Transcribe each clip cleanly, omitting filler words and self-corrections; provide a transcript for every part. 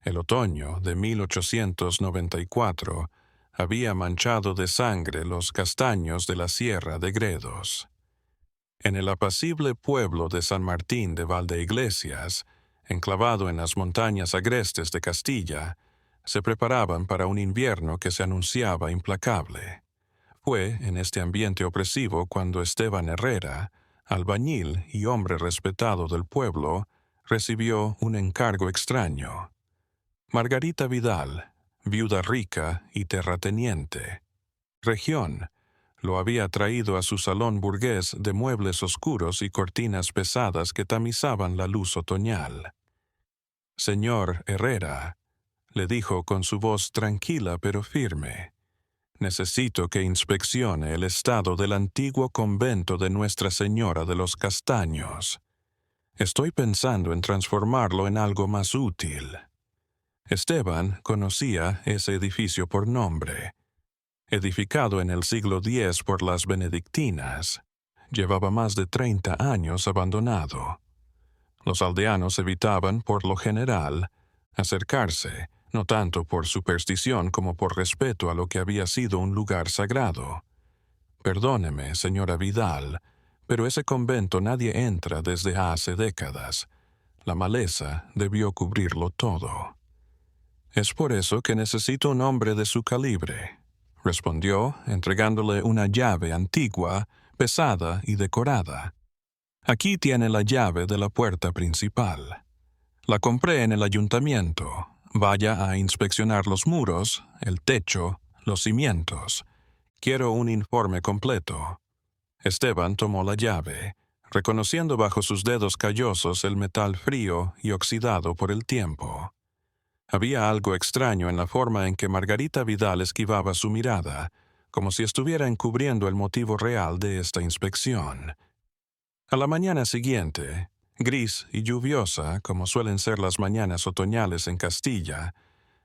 El otoño de 1894 había manchado de sangre los castaños de la Sierra de Gredos. En el apacible pueblo de San Martín de Valdeiglesias, enclavado en las montañas agrestes de Castilla, se preparaban para un invierno que se anunciaba implacable. Fue en este ambiente opresivo cuando Esteban Herrera, albañil y hombre respetado del pueblo, recibió un encargo extraño. Margarita Vidal, viuda rica y terrateniente. Región, lo había traído a su salón burgués de muebles oscuros y cortinas pesadas que tamizaban la luz otoñal. «Señor Herrera», le dijo con su voz tranquila pero firme, «necesito que inspeccione el estado del antiguo convento de Nuestra Señora de los Castaños. Estoy pensando en transformarlo en algo más útil». Esteban conocía ese edificio por nombre. Edificado en el siglo X por las benedictinas, llevaba más de 30 años abandonado. Los aldeanos evitaban, por lo general, acercarse, no tanto por superstición como por respeto a lo que había sido un lugar sagrado. Perdóneme, señora Vidal, pero ese convento nadie entra desde hace décadas. La maleza debió cubrirlo todo. «Es por eso que necesito un hombre de su calibre», respondió, entregándole una llave antigua, pesada y decorada. «Aquí tiene la llave de la puerta principal. La compré en el ayuntamiento. Vaya a inspeccionar los muros, el techo, los cimientos. Quiero un informe completo». Esteban tomó la llave, reconociendo bajo sus dedos callosos el metal frío y oxidado por el tiempo. Había algo extraño en la forma en que Margarita Vidal esquivaba su mirada, como si estuviera encubriendo el motivo real de esta inspección. A la mañana siguiente, gris y lluviosa, como suelen ser las mañanas otoñales en Castilla,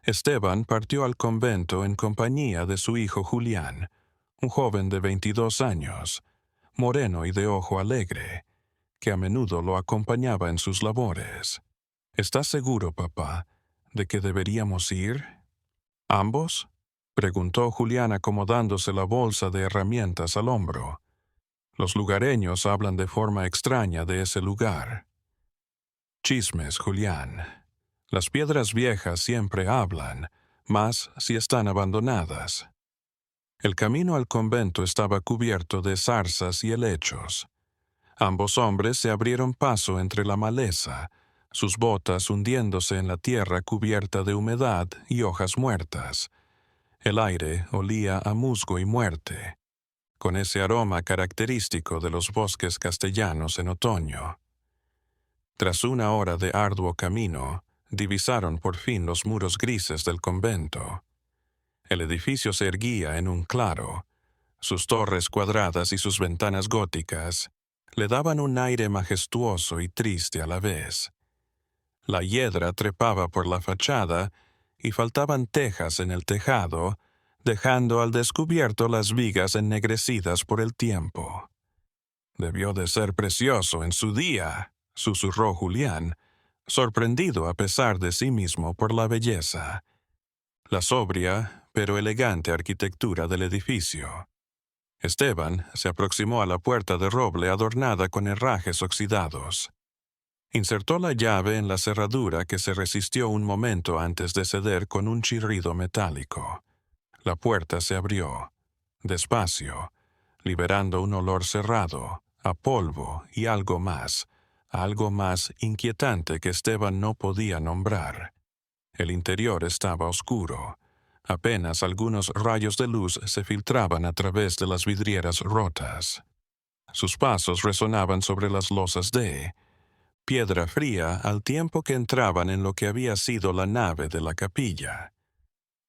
Esteban partió al convento en compañía de su hijo Julián, un joven de 22 años, moreno y de ojo alegre, que a menudo lo acompañaba en sus labores. «¿Estás seguro, papá, de que deberíamos ir?» «¿Ambos?», preguntó Julián acomodándose la bolsa de herramientas al hombro. «Los lugareños hablan de forma extraña de ese lugar». «Chismes, Julián. Las piedras viejas siempre hablan, más si están abandonadas». El camino al convento estaba cubierto de zarzas y helechos. Ambos hombres se abrieron paso entre la maleza, sus botas hundiéndose en la tierra cubierta de humedad y hojas muertas. El aire olía a musgo y muerte, con ese aroma característico de los bosques castellanos en otoño. Tras una hora de arduo camino, divisaron por fin los muros grises del convento. El edificio se erguía en un claro. Sus torres cuadradas y sus ventanas góticas le daban un aire majestuoso y triste a la vez. La hiedra trepaba por la fachada y faltaban tejas en el tejado, dejando al descubierto las vigas ennegrecidas por el tiempo. «Debió de ser precioso en su día», susurró Julián, sorprendido a pesar de sí mismo por la belleza. La sobria pero elegante arquitectura del edificio. Esteban se aproximó a la puerta de roble adornada con herrajes oxidados. Insertó la llave en la cerradura que se resistió un momento antes de ceder con un chirrido metálico. La puerta se abrió, despacio, liberando un olor cerrado, a polvo y algo más inquietante que Esteban no podía nombrar. El interior estaba oscuro. Apenas algunos rayos de luz se filtraban a través de las vidrieras rotas. Sus pasos resonaban sobre las losas de piedra fría al tiempo que entraban en lo que había sido la nave de la capilla.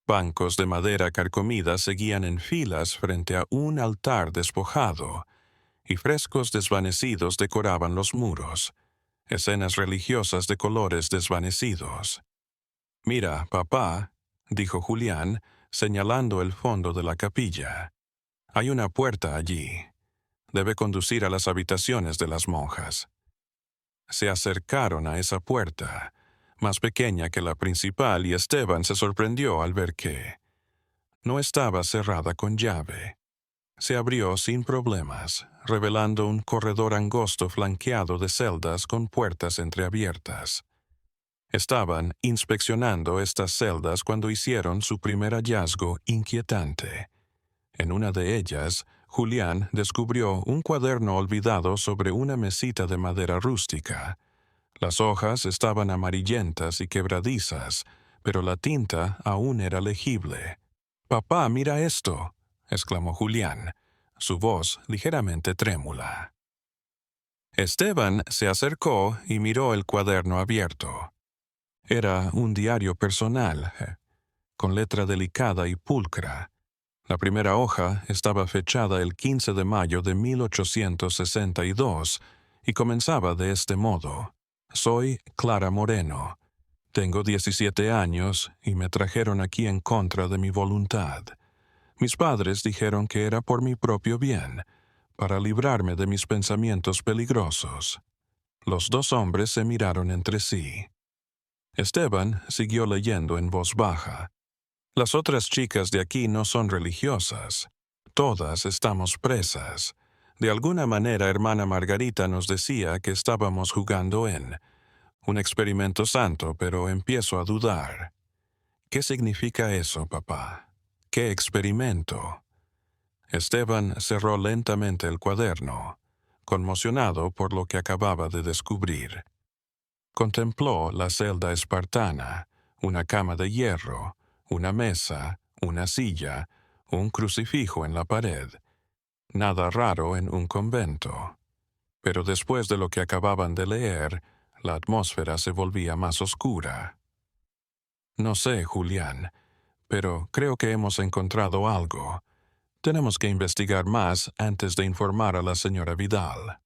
Bancos de madera carcomida seguían en filas frente a un altar despojado, y frescos desvanecidos decoraban los muros, escenas religiosas de colores desvanecidos. «Mira, papá», dijo Julián, señalando el fondo de la capilla. «Hay una puerta allí. Debe conducir a las habitaciones de las monjas». Se acercaron a esa puerta. más pequeña que la principal, y Esteban se sorprendió al ver que no estaba cerrada con llave. Se abrió sin problemas, revelando un corredor angosto flanqueado de celdas con puertas entreabiertas. Estaban inspeccionando estas celdas cuando hicieron su primer hallazgo inquietante. En una de ellas, Julián descubrió un cuaderno olvidado sobre una mesita de madera rústica. Las hojas estaban amarillentas y quebradizas, pero la tinta aún era legible. «Papá, mira esto», exclamó Julián, su voz ligeramente trémula. Esteban se acercó y miró el cuaderno abierto. Era un diario personal, con letra delicada y pulcra. La primera hoja estaba fechada el 15 de mayo de 1862 y comenzaba de este modo: «Soy Clara Moreno. Tengo 17 años y me trajeron aquí en contra de mi voluntad. Mis padres dijeron que era por mi propio bien, para librarme de mis pensamientos peligrosos». Los dos hombres se miraron entre sí. Esteban siguió leyendo en voz baja. «Las otras chicas de aquí no son religiosas. Todas estamos presas. De alguna manera, hermana Margarita nos decía que estábamos jugando en un experimento santo, pero empiezo a dudar. ¿Qué significa eso, papá? ¿Qué experimento?» Esteban cerró lentamente el cuaderno, conmocionado por lo que acababa de descubrir. Contempló la celda espartana, una cama de hierro, una mesa, una silla, un crucifijo en la pared. Nada raro en un convento. Pero después de lo que acababan de leer, la atmósfera se volvía más oscura. «No sé, Julián, pero creo que hemos encontrado algo. Tenemos que investigar más antes de informar a la señora Vidal».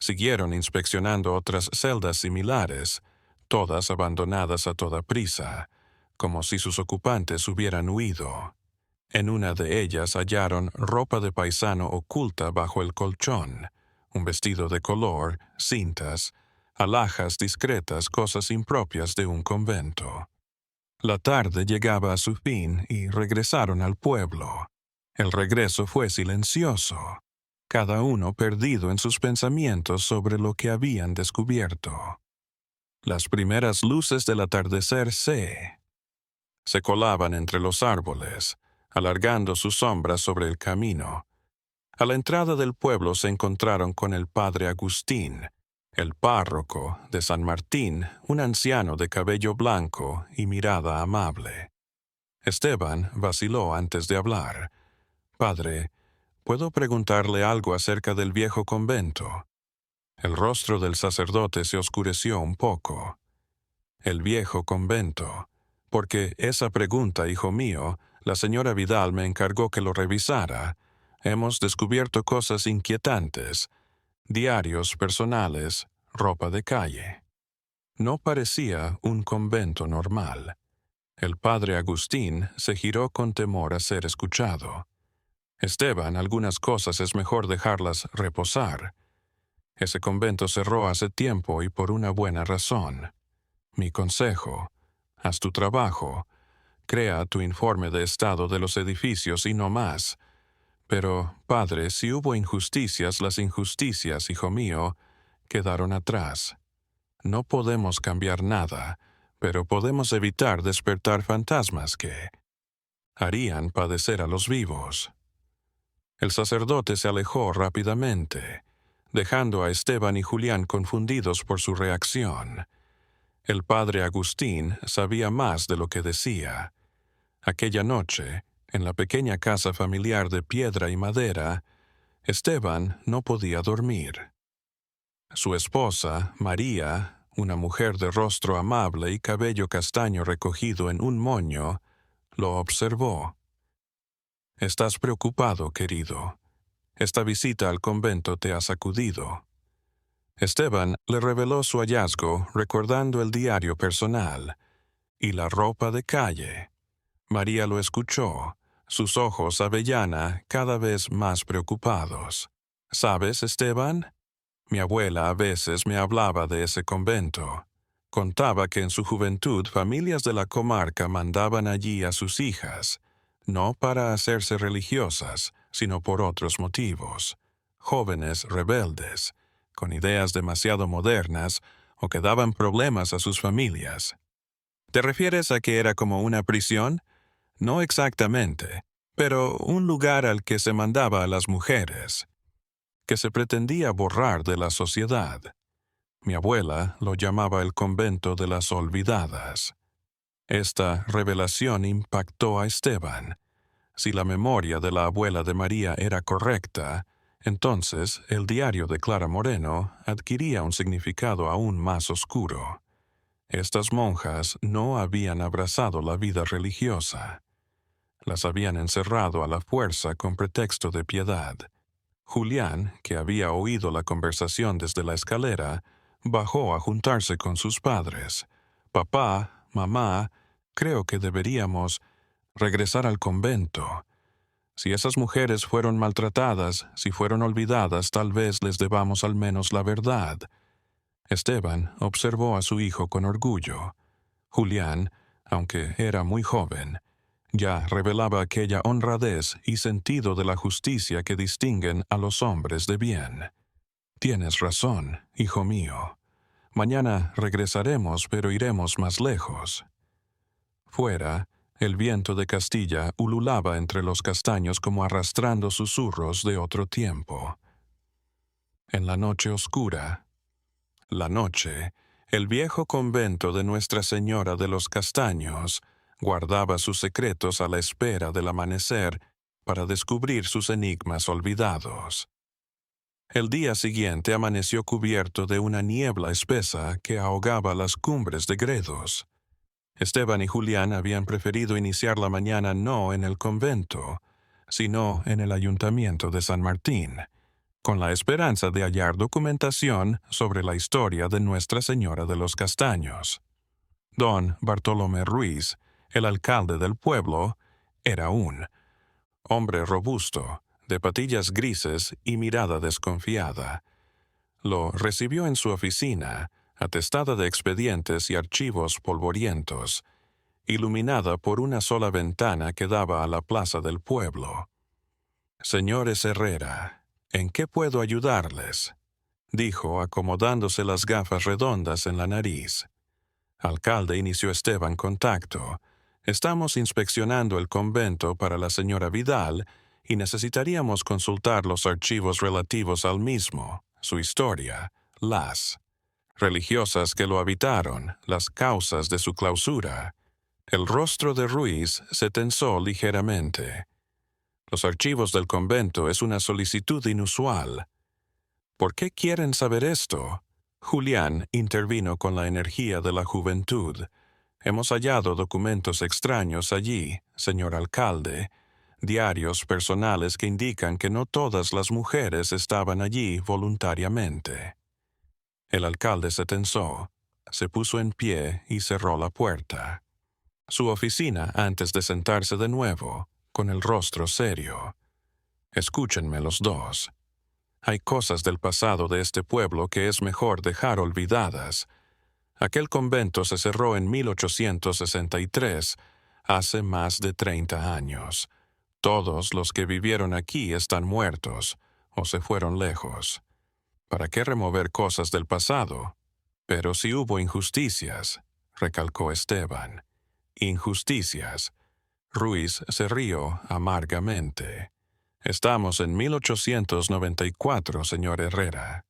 Siguieron inspeccionando otras celdas similares, todas abandonadas a toda prisa, como si sus ocupantes hubieran huido. En una de ellas hallaron ropa de paisano oculta bajo el colchón, un vestido de color, cintas, alhajas discretas, cosas impropias de un convento. La tarde llegaba a su fin y regresaron al pueblo. El regreso fue silencioso, cada uno perdido en sus pensamientos sobre lo que habían descubierto. Las primeras luces del atardecer se colaban entre los árboles, alargando sus sombras sobre el camino. A la entrada del pueblo se encontraron con el padre Agustín, el párroco de San Martín, un anciano de cabello blanco y mirada amable. Esteban vaciló antes de hablar. «Padre, ¿puedo preguntarle algo acerca del viejo convento?» El rostro del sacerdote se oscureció un poco. «El viejo convento. Porque esa pregunta, hijo mío, la señora Vidal me encargó que lo revisara. Hemos descubierto cosas inquietantes, diarios personales, ropa de calle». No parecía un convento normal. El padre Agustín se giró con temor a ser escuchado. «Esteban, algunas cosas es mejor dejarlas reposar. Ese convento cerró hace tiempo y por una buena razón. Mi consejo: haz tu trabajo, crea tu informe de estado de los edificios y no más. Pero, padre, si hubo injusticias, las injusticias, hijo mío, quedaron atrás. No podemos cambiar nada, pero podemos evitar despertar fantasmas que harían padecer a los vivos». El sacerdote se alejó rápidamente, dejando a Esteban y Julián confundidos por su reacción. El padre Agustín sabía más de lo que decía. Aquella noche, en la pequeña casa familiar de piedra y madera, Esteban no podía dormir. Su esposa, María, una mujer de rostro amable y cabello castaño recogido en un moño, lo observó. «Estás preocupado, querido. Esta visita al convento te ha sacudido». Esteban le reveló su hallazgo recordando el diario personal y la ropa de calle. María lo escuchó, sus ojos avellana cada vez más preocupados. «¿Sabes, Esteban? Mi abuela a veces me hablaba de ese convento. Contaba que en su juventud familias de la comarca mandaban allí a sus hijas, no para hacerse religiosas, sino por otros motivos. Jóvenes rebeldes, con ideas demasiado modernas o que daban problemas a sus familias. ¿Te refieres a que era como una prisión? No exactamente, pero un lugar al que se mandaba a las mujeres, que se pretendía borrar de la sociedad. Mi abuela lo llamaba el convento de las olvidadas. Esta revelación impactó a Esteban. Si la memoria de la abuela de María era correcta, entonces el diario de Clara Moreno adquiría un significado aún más oscuro. Estas monjas no habían abrazado la vida religiosa. Las habían encerrado a la fuerza con pretexto de piedad. Julián, que había oído la conversación desde la escalera, bajó a juntarse con sus padres. Papá, mamá, creo que deberíamos regresar al convento. Si esas mujeres fueron maltratadas, si fueron olvidadas, tal vez les debamos al menos la verdad. Esteban observó a su hijo con orgullo. Julián, aunque era muy joven, ya revelaba aquella honradez y sentido de la justicia que distinguen a los hombres de bien. Tienes razón, hijo mío. Mañana regresaremos, pero iremos más lejos. Fuera, el viento de Castilla ululaba entre los castaños como arrastrando susurros de otro tiempo. En la noche oscura, la noche, el viejo convento de Nuestra Señora de los Castaños guardaba sus secretos a la espera del amanecer para descubrir sus enigmas olvidados. El día siguiente amaneció cubierto de una niebla espesa que ahogaba las cumbres de Gredos. Esteban y Julián habían preferido iniciar la mañana no en el convento, sino en el ayuntamiento de San Martín, con la esperanza de hallar documentación sobre la historia de Nuestra Señora de los Castaños. Don Bartolomé Ruiz, el alcalde del pueblo, era un hombre robusto, de patillas grises y mirada desconfiada. Lo recibió en su oficina, atestada de expedientes y archivos polvorientos, iluminada por una sola ventana que daba a la plaza del pueblo. «Señores Herrera, ¿en qué puedo ayudarles?», dijo, acomodándose las gafas redondas en la nariz. «Alcalde», inició Esteban contacto, «estamos inspeccionando el convento para la señora Vidal y necesitaríamos consultar los archivos relativos al mismo, su historia, las religiosas que lo habitaron, las causas de su clausura». El rostro de Ruiz se tensó ligeramente. «Los archivos del convento es una solicitud inusual». «¿Por qué quieren saber esto?». Julián intervino con la energía de la juventud. «Hemos hallado documentos extraños allí, señor alcalde, diarios personales que indican que no todas las mujeres estaban allí voluntariamente». El alcalde se tensó, se puso en pie y cerró la puerta. Su oficina antes de sentarse de nuevo, con el rostro serio. «Escúchenme los dos. Hay cosas del pasado de este pueblo que es mejor dejar olvidadas. Aquel convento se cerró en 1863, hace más de 30 años. Todos los que vivieron aquí están muertos o se fueron lejos. ¿Para qué remover cosas del pasado? Pero si hubo injusticias», recalcó Esteban. «Injusticias». Ruiz se rió amargamente. «Estamos en 1894, señor Herrera.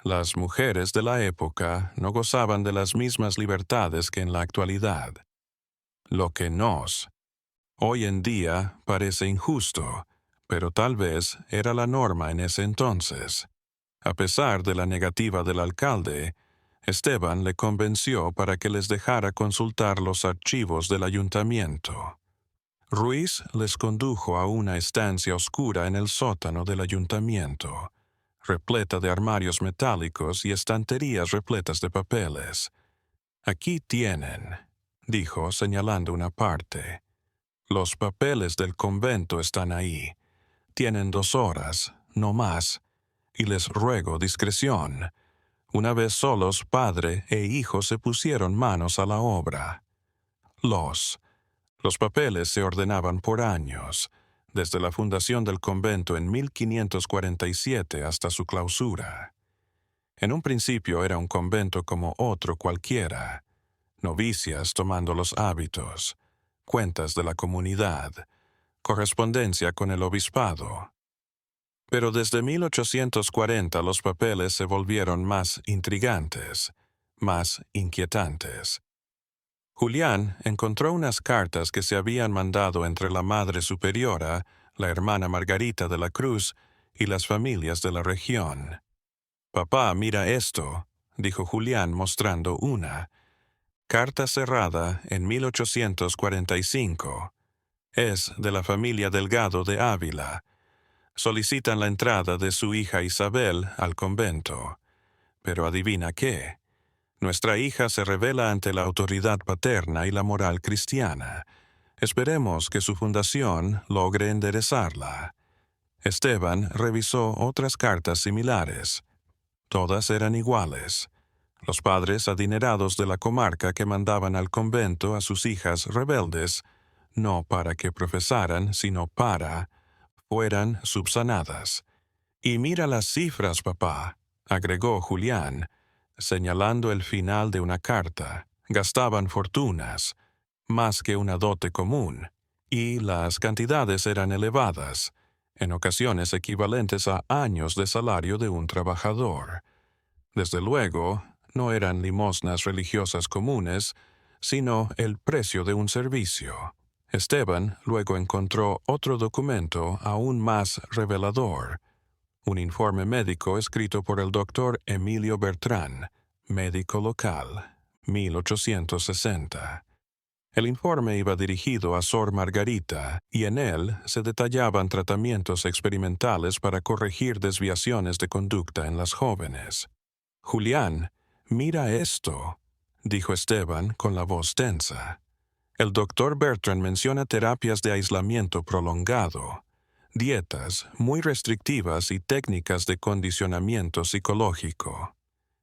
Las mujeres de la época no gozaban de las mismas libertades que en la actualidad. Lo que hoy en día parece injusto, pero tal vez era la norma en ese entonces». A pesar de la negativa del alcalde, Esteban le convenció para que les dejara consultar los archivos del ayuntamiento. Ruiz les condujo a una estancia oscura en el sótano del ayuntamiento, repleta de armarios metálicos y estanterías repletas de papeles. «Aquí tienen», dijo señalando una parte. «Los papeles del convento están ahí. Tienen 2 horas, no más, y les ruego discreción. Una vez solos, padre e hijo se pusieron manos a la obra. Los papeles se ordenaban por años, desde la fundación del convento en 1547 hasta su clausura. En un principio era un convento como otro cualquiera, novicias tomando los hábitos, cuentas de la comunidad, correspondencia con el obispado. Pero desde 1840 los papeles se volvieron más intrigantes, más inquietantes. Julián encontró unas cartas que se habían mandado entre la Madre Superiora, la hermana Margarita de la Cruz y las familias de la región. «Papá, mira esto», dijo Julián mostrando una. Carta cerrada en 1845. Es de la familia Delgado de Ávila. Solicitan la entrada de su hija Isabel al convento. Pero adivina qué. Nuestra hija se revela ante la autoridad paterna y la moral cristiana. Esperemos que su fundación logre enderezarla. Esteban revisó otras cartas similares. Todas eran iguales. Los padres adinerados de la comarca que mandaban al convento a sus hijas rebeldes, no para que profesaran, sino para, fueran subsanadas. «Y mira las cifras, papá», agregó Julián, señalando el final de una carta. Gastaban fortunas, más que una dote común, y las cantidades eran elevadas, en ocasiones equivalentes a años de salario de un trabajador. Desde luego, no eran limosnas religiosas comunes, sino el precio de un servicio. Esteban luego encontró otro documento aún más revelador, un informe médico escrito por el doctor Emilio Bertrán, médico local, 1860. El informe iba dirigido a Sor Margarita, y en él se detallaban tratamientos experimentales para corregir desviaciones de conducta en las jóvenes. «Julián, mira esto», dijo Esteban con la voz tensa. El doctor Bertrand menciona terapias de aislamiento prolongado, dietas muy restrictivas y técnicas de condicionamiento psicológico.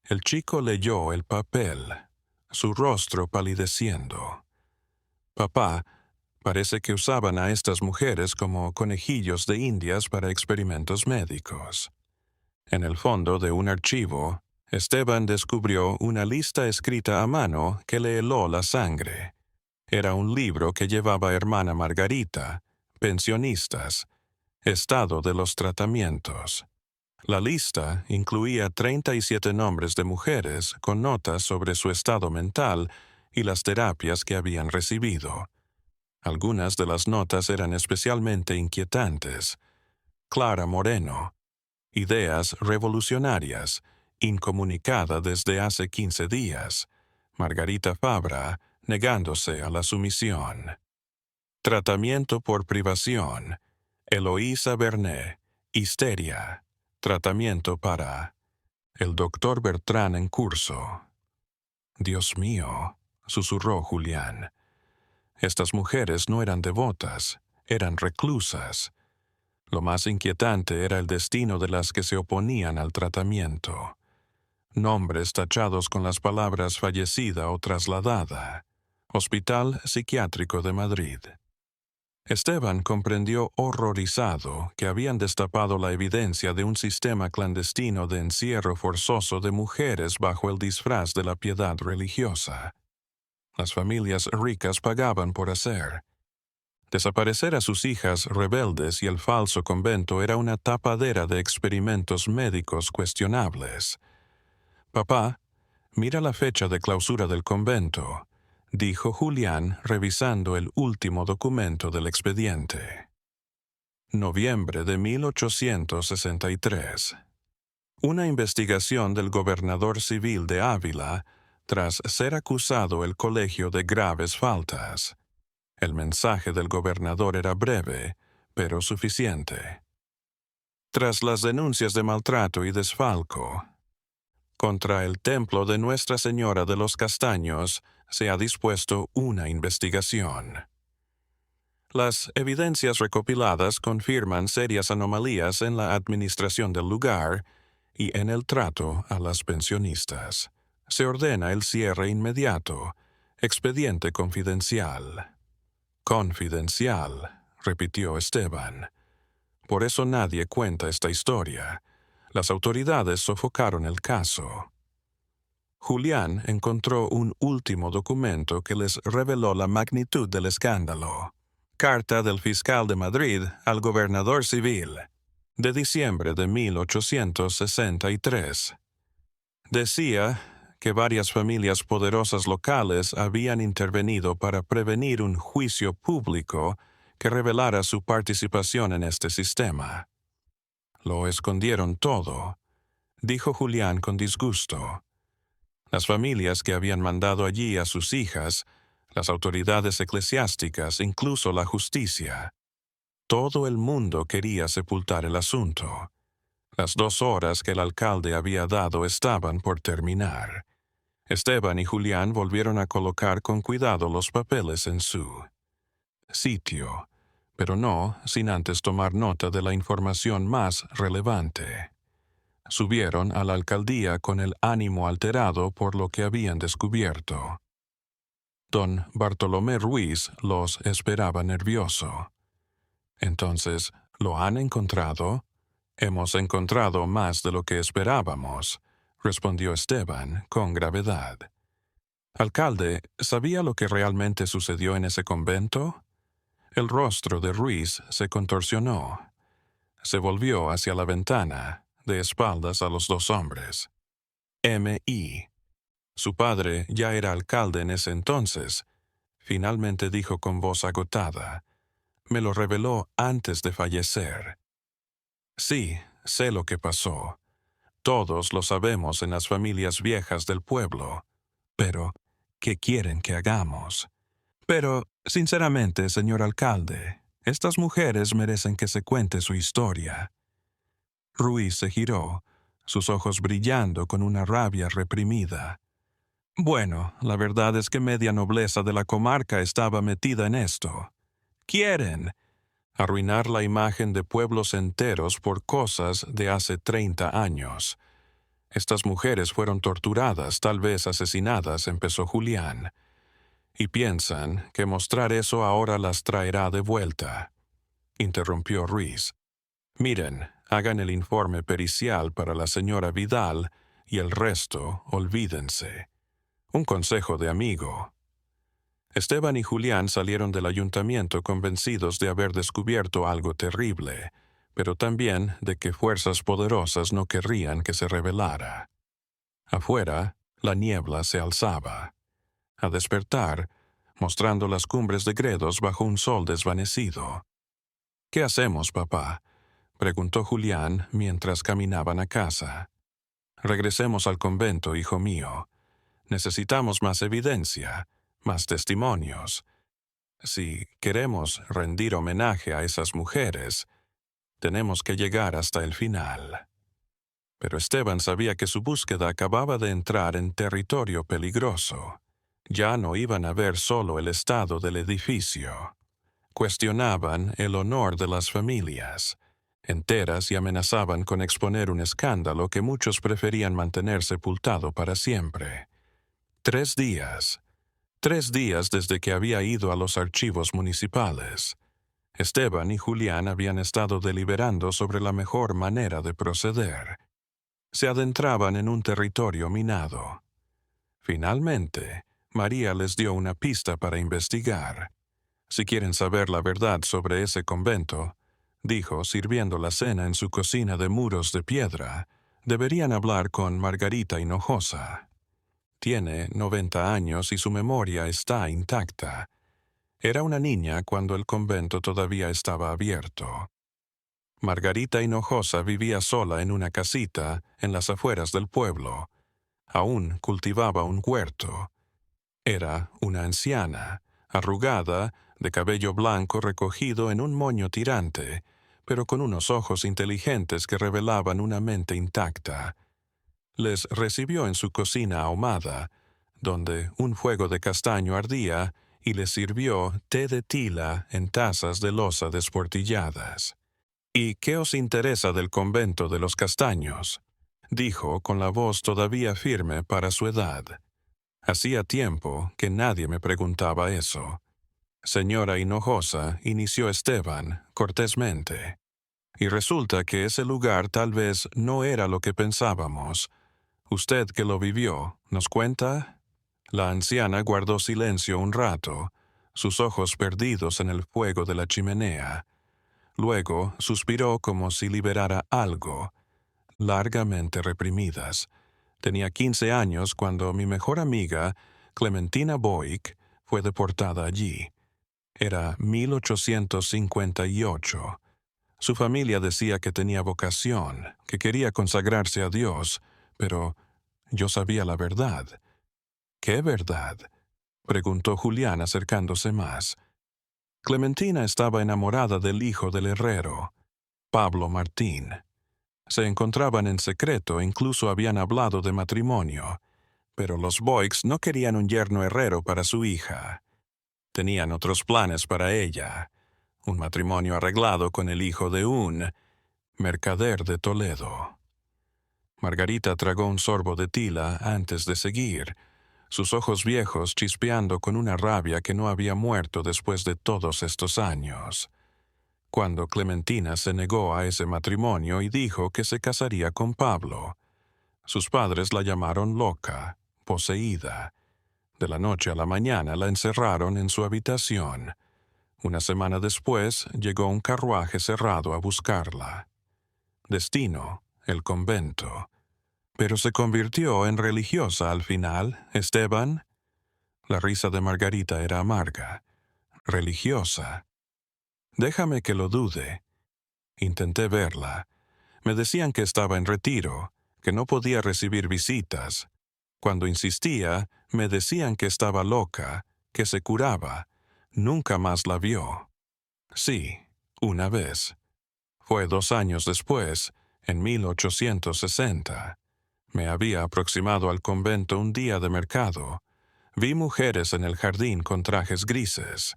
El chico leyó el papel, su rostro palideciendo. «Papá, parece que usaban a estas mujeres como conejillos de indias para experimentos médicos». En el fondo de un archivo, Esteban descubrió una lista escrita a mano que le heló la sangre. Era un libro que llevaba hermana Margarita, pensionistas, estado de los tratamientos. La lista incluía 37 nombres de mujeres con notas sobre su estado mental y las terapias que habían recibido. Algunas de las notas eran especialmente inquietantes. Clara Moreno. Ideas revolucionarias, incomunicada desde hace 15 días. Margarita Fabra, negándose a la sumisión. Tratamiento por privación. Eloísa Bernet. Histeria. Tratamiento para. El doctor Bertrán en curso. «Dios mío», susurró Julián. Estas mujeres no eran devotas, eran reclusas. Lo más inquietante era el destino de las que se oponían al tratamiento. Nombres tachados con las palabras fallecida o trasladada. Hospital Psiquiátrico de Madrid. Esteban comprendió horrorizado que habían destapado la evidencia de un sistema clandestino de encierro forzoso de mujeres bajo el disfraz de la piedad religiosa. Las familias ricas pagaban por hacer. Desaparecer a sus hijas rebeldes y el falso convento era una tapadera de experimentos médicos cuestionables. «Papá, mira la fecha de clausura del convento», dijo Julián revisando el último documento del expediente. Noviembre de 1863. Una investigación del gobernador civil de Ávila tras ser acusado el colegio de graves faltas. El mensaje del gobernador era breve, pero suficiente. Tras las denuncias de maltrato y desfalco contra el templo de Nuestra Señora de los Castaños, se ha dispuesto una investigación. Las evidencias recopiladas confirman serias anomalías en la administración del lugar y en el trato a las pensionistas. Se ordena el cierre inmediato. Expediente confidencial. Confidencial, repitió Esteban. Por eso nadie cuenta esta historia. Las autoridades sofocaron el caso. Julián encontró un último documento que les reveló la magnitud del escándalo. Carta del fiscal de Madrid al gobernador civil, de diciembre de 1863. Decía que varias familias poderosas locales habían intervenido para prevenir un juicio público que revelara su participación en este sistema. Lo escondieron todo, dijo Julián con disgusto. Las familias que habían mandado allí a sus hijas, las autoridades eclesiásticas, incluso la justicia. Todo el mundo quería sepultar el asunto. Las 2 horas que el alcalde había dado estaban por terminar. Esteban y Julián volvieron a colocar con cuidado los papeles en su sitio, pero no sin antes tomar nota de la información más relevante. Subieron a la alcaldía con el ánimo alterado por lo que habían descubierto. Don Bartolomé Ruiz los esperaba nervioso. Entonces, ¿lo han encontrado? Hemos encontrado más de lo que esperábamos, respondió Esteban con gravedad. Alcalde, ¿sabía lo que realmente sucedió en ese convento? El rostro de Ruiz se contorsionó. Se volvió hacia la ventana, de espaldas a los 2 hombres. M.I. Su padre ya era alcalde en ese entonces. Finalmente dijo con voz agotada. Me lo reveló antes de fallecer. Sí, sé lo que pasó. Todos lo sabemos en las familias viejas del pueblo. Pero, ¿qué quieren que hagamos? Pero, sinceramente, señor alcalde, estas mujeres merecen que se cuente su historia. Ruiz se giró, sus ojos brillando con una rabia reprimida. Bueno, la verdad es que media nobleza de la comarca estaba metida en esto. Quieren arruinar la imagen de pueblos enteros por cosas de hace 30 años. Estas mujeres fueron torturadas, tal vez asesinadas, empezó Julián. Y piensan que mostrar eso ahora las traerá de vuelta, interrumpió Ruiz. Miren, hagan el informe pericial para la señora Vidal y el resto, olvídense. Un consejo de amigo. Esteban y Julián salieron del ayuntamiento convencidos de haber descubierto algo terrible, pero también de que fuerzas poderosas no querrían que se revelara. Afuera, la niebla se alzaba. A despertar, mostrando las cumbres de Gredos bajo un sol desvanecido. ¿Qué hacemos, papá?, preguntó Julián mientras caminaban a casa. Regresemos al convento, hijo mío. Necesitamos más evidencia, más testimonios. Si queremos rendir homenaje a esas mujeres, tenemos que llegar hasta el final. Pero Esteban sabía que su búsqueda acababa de entrar en territorio peligroso. Ya no iban a ver solo el estado del edificio. Cuestionaban el honor de las familias enteras y amenazaban con exponer un escándalo que muchos preferían mantener sepultado para siempre. 3 días. 3 días desde que había ido a los archivos municipales. Esteban y Julián habían estado deliberando sobre la mejor manera de proceder. Se adentraban en un territorio minado. Finalmente, María les dio una pista para investigar. Si quieren saber la verdad sobre ese convento, dijo, sirviendo la cena en su cocina de muros de piedra, deberían hablar con Margarita Hinojosa. Tiene 90 años y su memoria está intacta. Era una niña cuando el convento todavía estaba abierto. Margarita Hinojosa vivía sola en una casita en las afueras del pueblo. Aún cultivaba un huerto. Era una anciana, arrugada, de cabello blanco recogido en un moño tirante, pero con unos ojos inteligentes que revelaban una mente intacta. Les recibió en su cocina ahumada, donde un fuego de castaño ardía, y les sirvió té de tila en tazas de loza desportilladas. ¿Y qué os interesa del convento de los castaños?, dijo con la voz todavía firme para su edad. Hacía tiempo que nadie me preguntaba eso. Señora Hinojosa, inició Esteban, cortésmente. Y resulta que ese lugar tal vez no era lo que pensábamos. Usted que lo vivió, ¿nos cuenta? La anciana guardó silencio un rato, sus ojos perdidos en el fuego de la chimenea. Luego suspiró como si liberara algo, largamente reprimidas. Tenía 15 años cuando mi mejor amiga, Clementina Boic, fue deportada allí. Era 1858. Su familia decía que tenía vocación, que quería consagrarse a Dios, pero yo sabía la verdad. ¿Qué verdad?, preguntó Julián acercándose más. Clementina estaba enamorada del hijo del herrero, Pablo Martín. Se encontraban en secreto, incluso habían hablado de matrimonio, pero los Boix no querían un yerno herrero para su hija. Tenían otros planes para ella, un matrimonio arreglado con el hijo de un mercader de Toledo. Margarita tragó un sorbo de tila antes de seguir, sus ojos viejos chispeando con una rabia que no había muerto después de todos estos años. Cuando Clementina se negó a ese matrimonio y dijo que se casaría con Pablo, sus padres la llamaron loca, poseída. De la noche a la mañana la encerraron en su habitación. Una semana después llegó un carruaje cerrado a buscarla. Destino, el convento. Pero se convirtió en religiosa al final, Esteban. La risa de Margarita era amarga. Religiosa. Déjame que lo dude. Intenté verla. Me decían que estaba en retiro, que no podía recibir visitas. Cuando insistía, me decían que estaba loca, que se curaba. Nunca más la vio. Sí, una vez. Fue 2 años después, en 1860. Me había aproximado al convento un día de mercado. Vi mujeres en el jardín con trajes grises.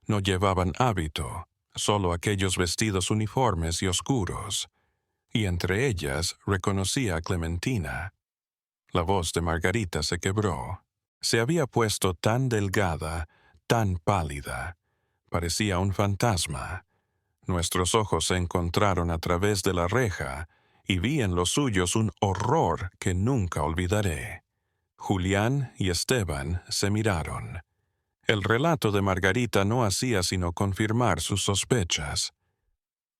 No llevaban hábito, solo aquellos vestidos uniformes y oscuros. Y entre ellas reconocí a Clementina. La voz de Margarita se quebró. Se había puesto tan delgada, tan pálida. Parecía un fantasma. Nuestros ojos se encontraron a través de la reja y vi en los suyos un horror que nunca olvidaré. Julián y Esteban se miraron. El relato de Margarita no hacía sino confirmar sus sospechas.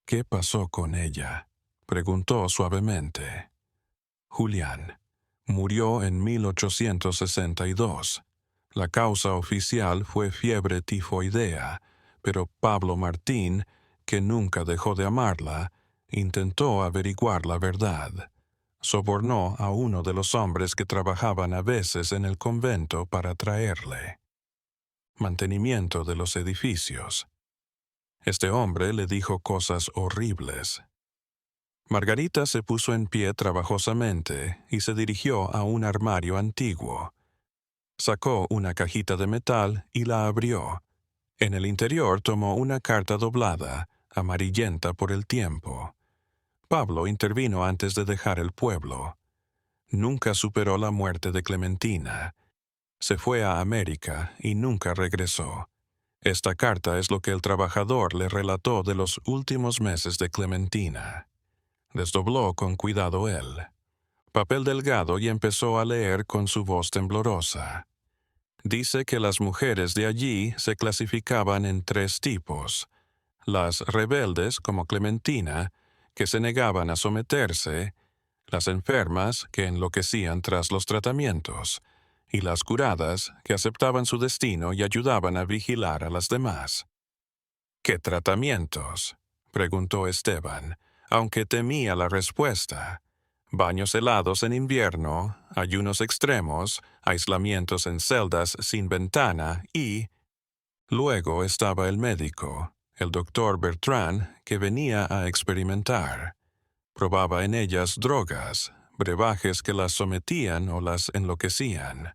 ¿Qué pasó con ella?, preguntó suavemente. Julián. Murió en 1862. La causa oficial fue fiebre tifoidea, pero Pablo Martín, que nunca dejó de amarla, intentó averiguar la verdad. Sobornó a uno de los hombres que trabajaban a veces en el convento para traerle mantenimiento de los edificios. Este hombre le dijo cosas horribles. Margarita se puso en pie trabajosamente y se dirigió a un armario antiguo. Sacó una cajita de metal y la abrió. En el interior tomó una carta doblada, amarillenta por el tiempo. Pablo intervino antes de dejar el pueblo. Nunca superó la muerte de Clementina. Se fue a América y nunca regresó. Esta carta es lo que el trabajador le relató de los últimos meses de Clementina. Desdobló con cuidado él. Papel delgado y empezó a leer con su voz temblorosa. Dice que las mujeres de allí se clasificaban en 3 tipos. Las rebeldes, como Clementina, que se negaban a someterse, las enfermas, que enloquecían tras los tratamientos, y las curadas, que aceptaban su destino y ayudaban a vigilar a las demás. ¿Qué tratamientos?, preguntó Esteban, aunque temía la respuesta. Baños helados en invierno, ayunos extremos, aislamientos en celdas sin ventana y... Luego estaba el médico, el doctor Bertrand, que venía a experimentar. Probaba en ellas drogas, brebajes que las sometían o las enloquecían.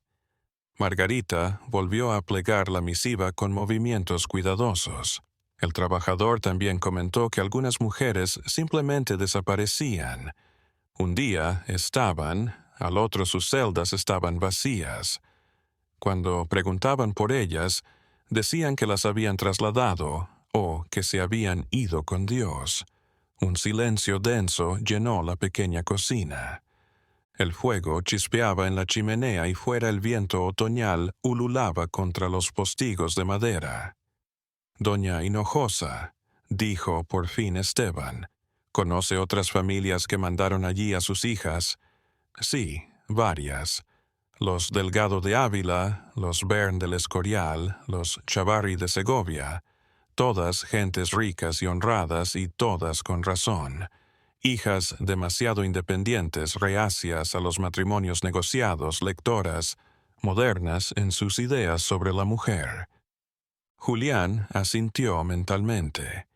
Margarita volvió a plegar la misiva con movimientos cuidadosos. El trabajador también comentó que algunas mujeres simplemente desaparecían. Un día estaban, al otro sus celdas estaban vacías. Cuando preguntaban por ellas, decían que las habían trasladado o que se habían ido con Dios. Un silencio denso llenó la pequeña cocina. El fuego chispeaba en la chimenea y fuera el viento otoñal ululaba contra los postigos de madera. Doña Hinojosa, dijo por fin Esteban, ¿conoce otras familias que mandaron allí a sus hijas? Sí, varias. Los Delgado de Ávila, los Bern del Escorial, los Chavarri de Segovia, todas gentes ricas y honradas y todas con razón. Hijas demasiado independientes, reacias a los matrimonios negociados, lectoras, modernas en sus ideas sobre la mujer. Julián asintió mentalmente.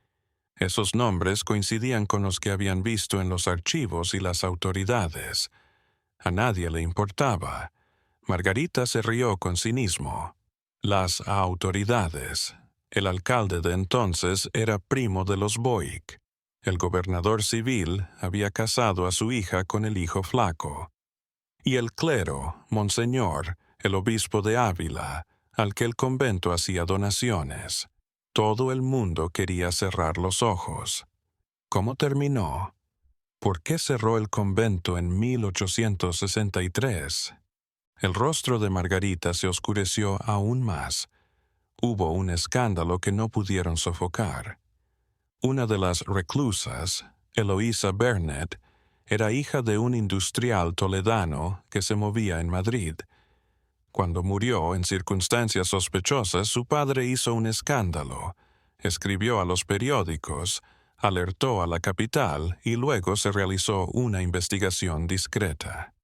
Esos nombres coincidían con los que habían visto en los archivos y las autoridades. A nadie le importaba. Margarita se rió con cinismo. Las autoridades. El alcalde de entonces era primo de los Boic. El gobernador civil había casado a su hija con el hijo flaco. Y el clero, Monseñor, el obispo de Ávila, al que el convento hacía donaciones. Todo el mundo quería cerrar los ojos. ¿Cómo terminó? ¿Por qué cerró el convento en 1863? El rostro de Margarita se oscureció aún más. Hubo un escándalo que no pudieron sofocar. Una de las reclusas, Eloísa Bernet, era hija de un industrial toledano que se movía en Madrid. Cuando murió en circunstancias sospechosas, su padre hizo un escándalo, escribió a los periódicos, alertó a la capital y luego se realizó una investigación discreta.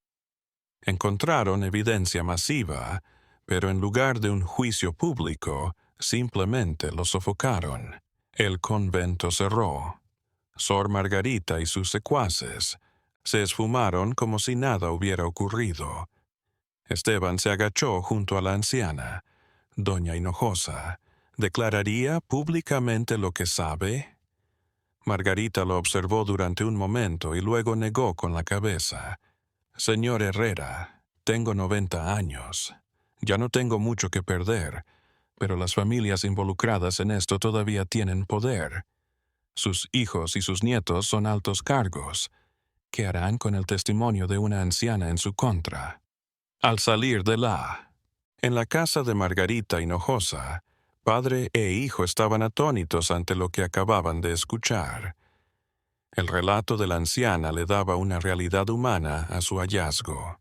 Encontraron evidencia masiva, pero en lugar de un juicio público, simplemente lo sofocaron. El convento cerró. Sor Margarita y sus secuaces se esfumaron como si nada hubiera ocurrido. Esteban se agachó junto a la anciana. Doña Hinojosa, ¿declararía públicamente lo que sabe? Margarita lo observó durante un momento y luego negó con la cabeza. Señor Herrera, tengo 90 años. Ya no tengo mucho que perder, pero las familias involucradas en esto todavía tienen poder. Sus hijos y sus nietos son altos cargos. ¿Qué harán con el testimonio de una anciana en su contra? Al salir en la casa de Margarita Hinojosa, padre e hijo estaban atónitos ante lo que acababan de escuchar. El relato de la anciana le daba una realidad humana a su hallazgo.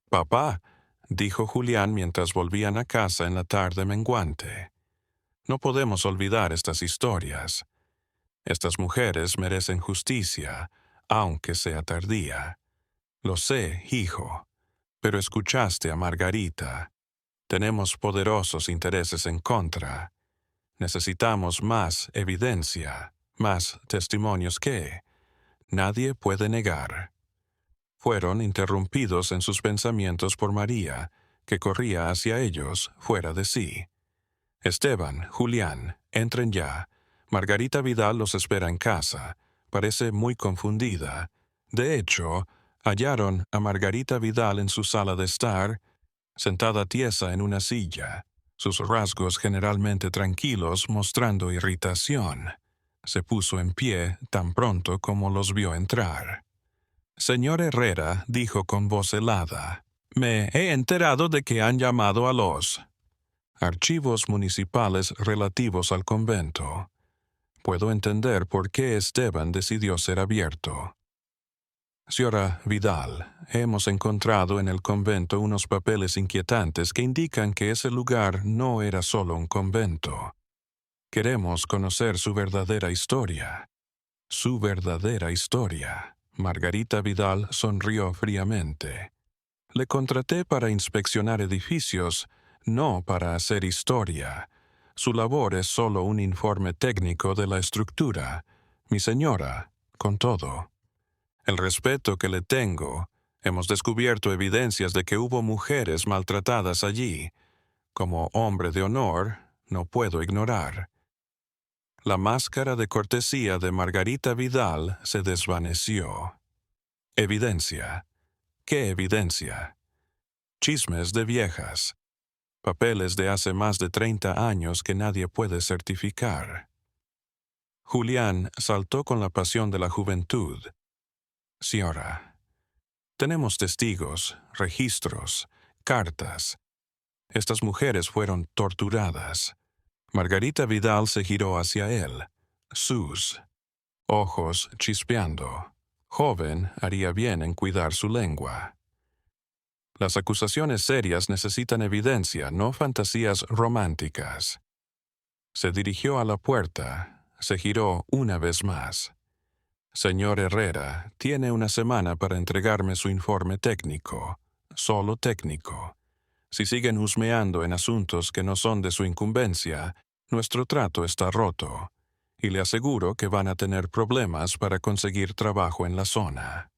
«Papá», dijo Julián mientras volvían a casa en la tarde menguante, «no podemos olvidar estas historias. Estas mujeres merecen justicia, aunque sea tardía. Lo sé, hijo, pero escuchaste a Margarita. Tenemos poderosos intereses en contra. Necesitamos más evidencia, más testimonios que nadie puede negar». Fueron interrumpidos en sus pensamientos por María, que corría hacia ellos, fuera de sí. «Esteban, Julián, entren ya. Margarita Vidal los espera en casa. Parece muy confundida. De hecho, hallaron a Margarita Vidal en su sala de estar, sentada tiesa en una silla, sus rasgos generalmente tranquilos mostrando irritación. Se puso en pie tan pronto como los vio entrar. Señor Herrera, dijo con voz helada, «me he enterado de que han llamado a los archivos municipales relativos al convento. Puedo entender por qué Esteban decidió ser abierto. Señora Vidal, hemos encontrado en el convento unos papeles inquietantes que indican que ese lugar no era solo un convento. Queremos conocer su verdadera historia». Su verdadera historia. Margarita Vidal sonrió fríamente. «Le contraté para inspeccionar edificios, no para hacer historia. Su labor es solo un informe técnico de la estructura. Mi señora, con todo. El respeto que le tengo, hemos descubierto evidencias de que hubo mujeres maltratadas allí. Como hombre de honor, no puedo ignorar». La máscara de cortesía de Margarita Vidal se desvaneció. Evidencia. ¿Qué evidencia? Chismes de viejas. Papeles de hace más de 30 años que nadie puede certificar. Julián saltó con la pasión de la juventud. Señora, tenemos testigos, registros, cartas. Estas mujeres fueron torturadas. Margarita Vidal se giró hacia él. Sus ojos chispeando. Joven haría bien en cuidar su lengua. Las acusaciones serias necesitan evidencia, no fantasías románticas. Se dirigió a la puerta, se giró una vez más. Señor Herrera, tiene una semana para entregarme su informe técnico, solo técnico. Si siguen husmeando en asuntos que no son de su incumbencia, nuestro trato está roto, y le aseguro que van a tener problemas para conseguir trabajo en la zona.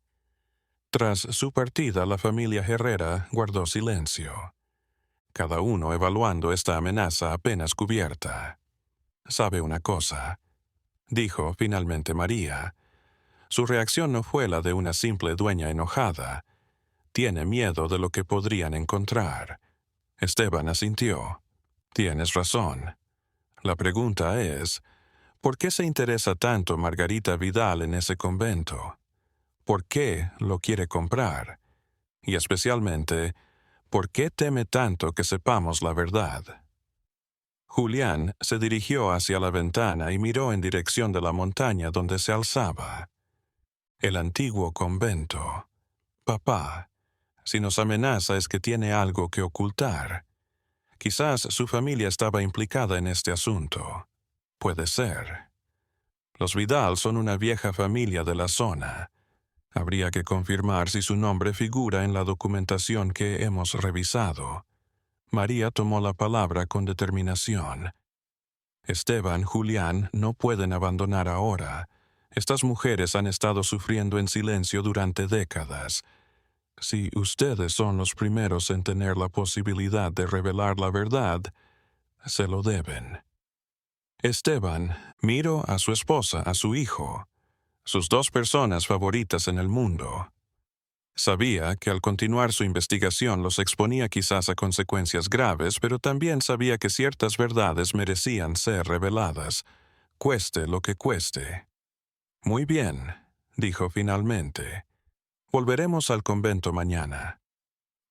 Tras su partida, la familia Herrera guardó silencio, cada uno evaluando esta amenaza apenas cubierta. «¿Sabe una cosa?», dijo finalmente María. Su reacción no fue la de una simple dueña enojada. Tiene miedo de lo que podrían encontrar. Esteban asintió. «Tienes razón. La pregunta es, ¿por qué se interesa tanto Margarita Vidal en ese convento? ¿Por qué lo quiere comprar? Y especialmente, ¿por qué teme tanto que sepamos la verdad?» Julián se dirigió hacia la ventana y miró en dirección de la montaña donde se alzaba. El antiguo convento. Papá, si nos amenaza es que tiene algo que ocultar. Quizás su familia estaba implicada en este asunto. Puede ser. Los Vidal son una vieja familia de la zona. Habría que confirmar si su nombre figura en la documentación que hemos revisado. María tomó la palabra con determinación. Esteban, Julián, no pueden abandonar ahora. Estas mujeres han estado sufriendo en silencio durante décadas. Si ustedes son los primeros en tener la posibilidad de revelar la verdad, se lo deben. Esteban miró a su esposa, a su hijo, sus dos personas favoritas en el mundo. Sabía que al continuar su investigación los exponía quizás a consecuencias graves, pero también sabía que ciertas verdades merecían ser reveladas, cueste lo que cueste. «Muy bien», dijo finalmente. «Volveremos al convento mañana.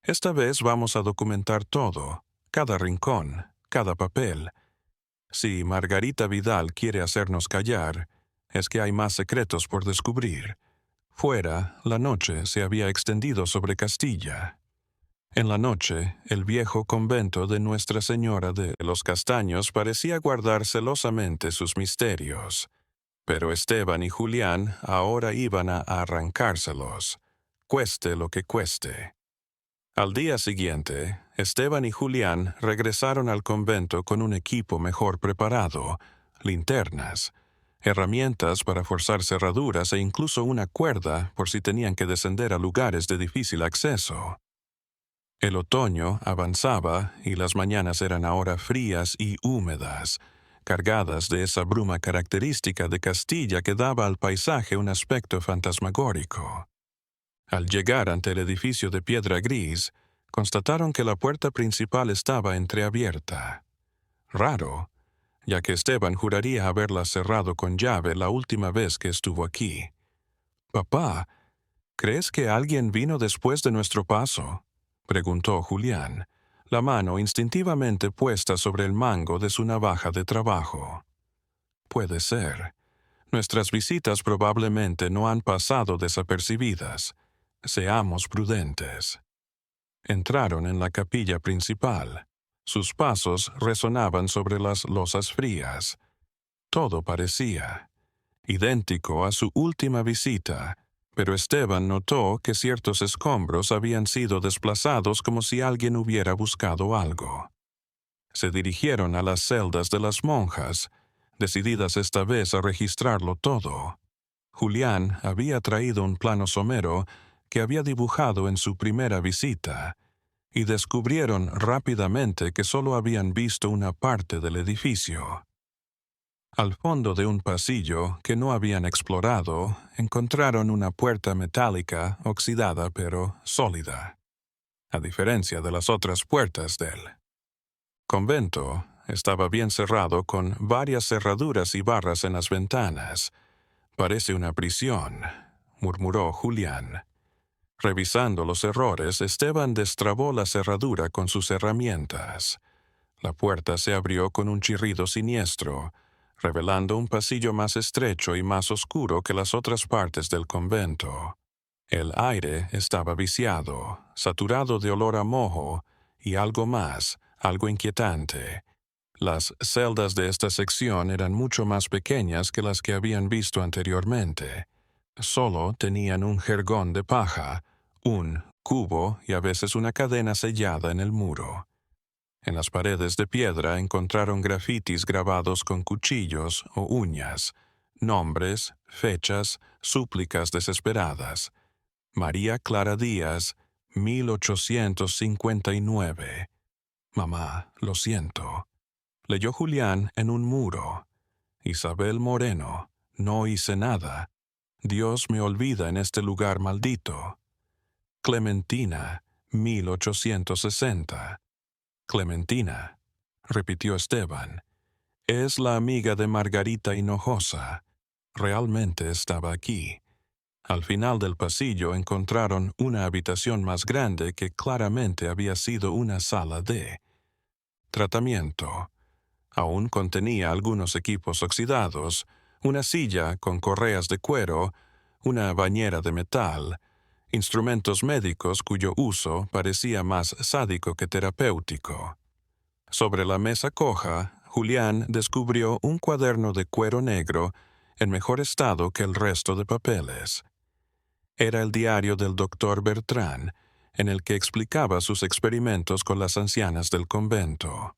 Esta vez vamos a documentar todo, cada rincón, cada papel. Si Margarita Vidal quiere hacernos callar, es que hay más secretos por descubrir». Fuera, la noche se había extendido sobre Castilla. En la noche, el viejo convento de Nuestra Señora de los Castaños parecía guardar celosamente sus misterios. Pero Esteban y Julián ahora iban a arrancárselos, cueste lo que cueste. Al día siguiente, Esteban y Julián regresaron al convento con un equipo mejor preparado, linternas, herramientas para forzar cerraduras e incluso una cuerda por si tenían que descender a lugares de difícil acceso. El otoño avanzaba y las mañanas eran ahora frías y húmedas, cargadas de esa bruma característica de Castilla que daba al paisaje un aspecto fantasmagórico. Al llegar ante el edificio de piedra gris, constataron que la puerta principal estaba entreabierta. Raro, ya que Esteban juraría haberla cerrado con llave la última vez que estuvo aquí. «Papá, ¿crees que alguien vino después de nuestro paso?», preguntó Julián, la mano instintivamente puesta sobre el mango de su navaja de trabajo. «Puede ser. Nuestras visitas probablemente no han pasado desapercibidas. Seamos prudentes». Entraron en la capilla principal. Sus pasos resonaban sobre las losas frías. Todo parecía idéntico a su última visita, pero Esteban notó que ciertos escombros habían sido desplazados como si alguien hubiera buscado algo. Se dirigieron a las celdas de las monjas, decididas esta vez a registrarlo todo. Julián había traído un plano somero que había dibujado en su primera visita, y descubrieron rápidamente que solo habían visto una parte del edificio. Al fondo de un pasillo que no habían explorado, encontraron una puerta metálica oxidada pero sólida, a diferencia de las otras puertas del convento. Estaba bien cerrado con varias cerraduras y barras en las ventanas. «Parece una prisión», murmuró Julián. Revisando los errores, Esteban destrabó la cerradura con sus herramientas. La puerta se abrió con un chirrido siniestro, revelando un pasillo más estrecho y más oscuro que las otras partes del convento. El aire estaba viciado, saturado de olor a moho y algo más, algo inquietante. Las celdas de esta sección eran mucho más pequeñas que las que habían visto anteriormente. Solo tenían un jergón de paja, un cubo y a veces una cadena sellada en el muro. En las paredes de piedra encontraron grafitis grabados con cuchillos o uñas, nombres, fechas, súplicas desesperadas. María Clara Díaz, 1859. «Mamá, lo siento», leyó Julián en un muro. «Isabel Moreno, no hice nada. Dios me olvida en este lugar maldito». «Clementina, 1860. «Clementina», repitió Esteban. «Es la amiga de Margarita Hinojosa. Realmente estaba aquí». Al final del pasillo encontraron una habitación más grande que claramente había sido una sala de tratamiento. Aún contenía algunos equipos oxidados, una silla con correas de cuero, una bañera de metal, instrumentos médicos cuyo uso parecía más sádico que terapéutico. Sobre la mesa coja, Julián descubrió un cuaderno de cuero negro en mejor estado que el resto de papeles. Era el diario del doctor Bertrand, en el que explicaba sus experimentos con las ancianas del convento.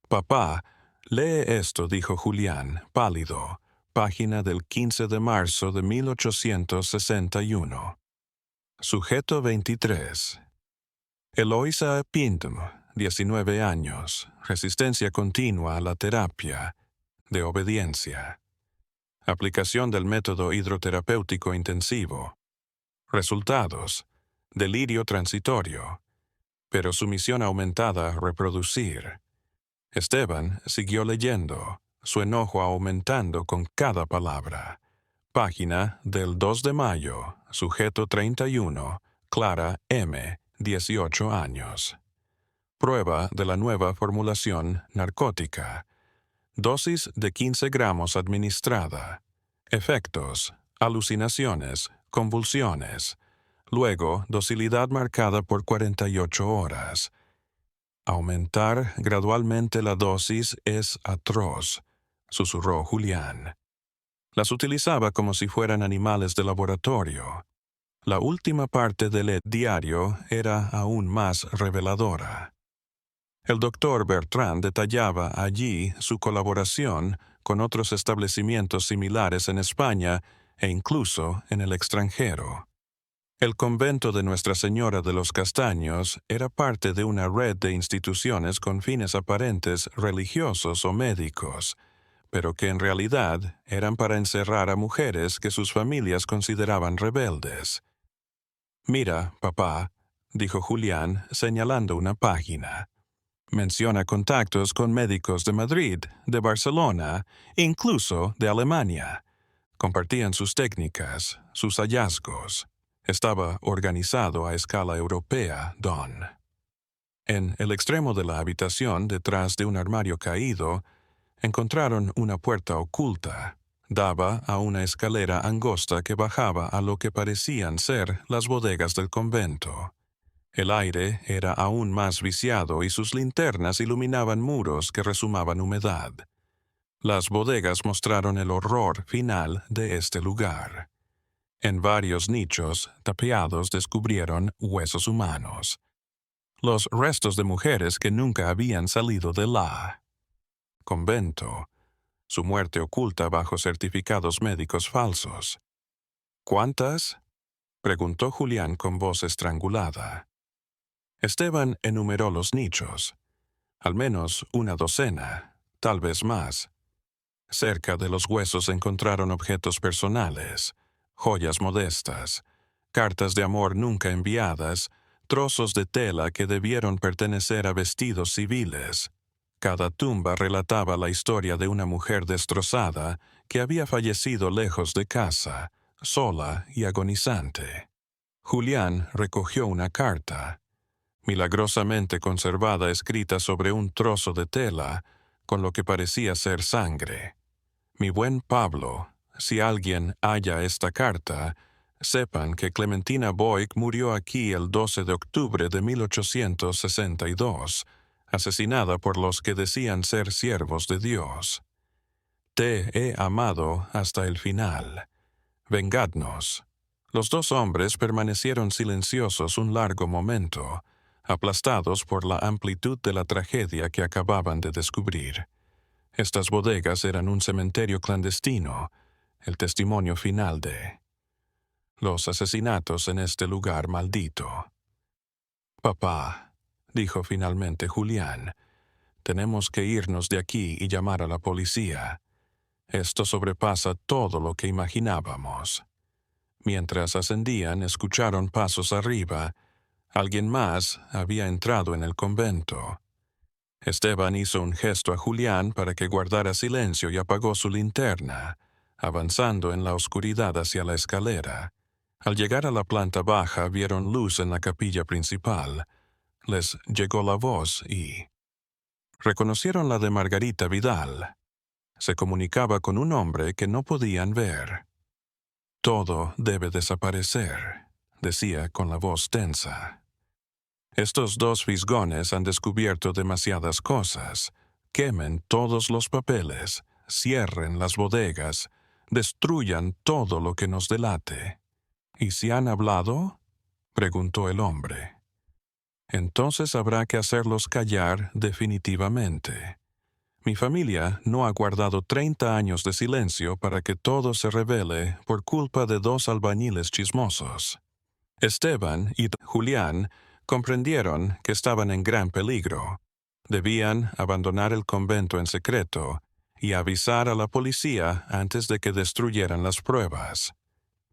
«Papá, lee esto», dijo Julián, pálido, página del 15 de marzo de 1861. Sujeto 23. Eloisa Pinto, 19 años, resistencia continua a la terapia, de obediencia. Aplicación del método hidroterapéutico intensivo. Resultados: delirio transitorio, pero sumisión aumentada a reproducir. Esteban siguió leyendo, su enojo aumentando con cada palabra. Página del 2 de mayo, sujeto 31, Clara M., 18 años. Prueba de la nueva formulación narcótica. Dosis de 15 gramos administrada. Efectos: alucinaciones, convulsiones. Luego, docilidad marcada por 48 horas. Aumentar gradualmente la dosis es atroz, susurró Julián. Las utilizaba como si fueran animales de laboratorio. La última parte del diario era aún más reveladora. El doctor Bertrand detallaba allí su colaboración con otros establecimientos similares en España e incluso en el extranjero. El convento de Nuestra Señora de los Castaños era parte de una red de instituciones con fines aparentes religiosos o médicos, pero que en realidad eran para encerrar a mujeres que sus familias consideraban rebeldes. «Mira, papá», dijo Julián, señalando una página. «Menciona contactos con médicos de Madrid, de Barcelona, incluso de Alemania. Compartían sus técnicas, sus hallazgos. Estaba organizado a escala europea, Don». En el extremo de la habitación, detrás de un armario caído, encontraron una puerta oculta. Daba a una escalera angosta que bajaba a lo que parecían ser las bodegas del convento. El aire era aún más viciado y sus linternas iluminaban muros que rezumaban humedad. Las bodegas mostraron el horror final de este lugar. En varios nichos tapiados descubrieron huesos humanos, los restos de mujeres que nunca habían salido de la convento, su muerte oculta bajo certificados médicos falsos. «¿Cuántas?», preguntó Julián con voz estrangulada. Esteban enumeró los nichos. Al menos una docena, tal vez más. Cerca de los huesos encontraron objetos personales, joyas modestas, cartas de amor nunca enviadas, trozos de tela que debieron pertenecer a vestidos civiles. Cada tumba relataba la historia de una mujer destrozada que había fallecido lejos de casa, sola y agonizante. Julián recogió una carta, milagrosamente conservada, escrita sobre un trozo de tela, con lo que parecía ser sangre. Mi buen Pablo, si alguien halla esta carta, sepan que Clementina Boyk murió aquí el 12 de octubre de 1862, asesinada por los que decían ser siervos de Dios. Te he amado hasta el final. Vengadnos. Los dos hombres permanecieron silenciosos un largo momento, aplastados por la amplitud de la tragedia que acababan de descubrir. Estas bodegas eran un cementerio clandestino, el testimonio final de los asesinatos en este lugar maldito. Papá, dijo finalmente Julián, tenemos que irnos de aquí y llamar a la policía. Esto sobrepasa todo lo que imaginábamos. Mientras ascendían, escucharon pasos arriba. Alguien más había entrado en el convento. Esteban hizo un gesto a Julián para que guardara silencio y apagó su linterna, avanzando en la oscuridad hacia la escalera. Al llegar a la planta baja vieron luz en la capilla principal. Les llegó la voz y reconocieron la de Margarita Vidal. Se comunicaba con un hombre que no podían ver. Todo debe desaparecer, decía con la voz tensa. Estos dos fisgones han descubierto demasiadas cosas. Quemen todos los papeles, cierren las bodegas, destruyan todo lo que nos delate. ¿Y si han hablado? Preguntó el hombre. Entonces habrá que hacerlos callar definitivamente. Mi familia no ha guardado 30 años de silencio para que todo se revele por culpa de dos albañiles chismosos. Esteban y Julián comprendieron que estaban en gran peligro. Debían abandonar el convento en secreto y avisar a la policía antes de que destruyeran las pruebas.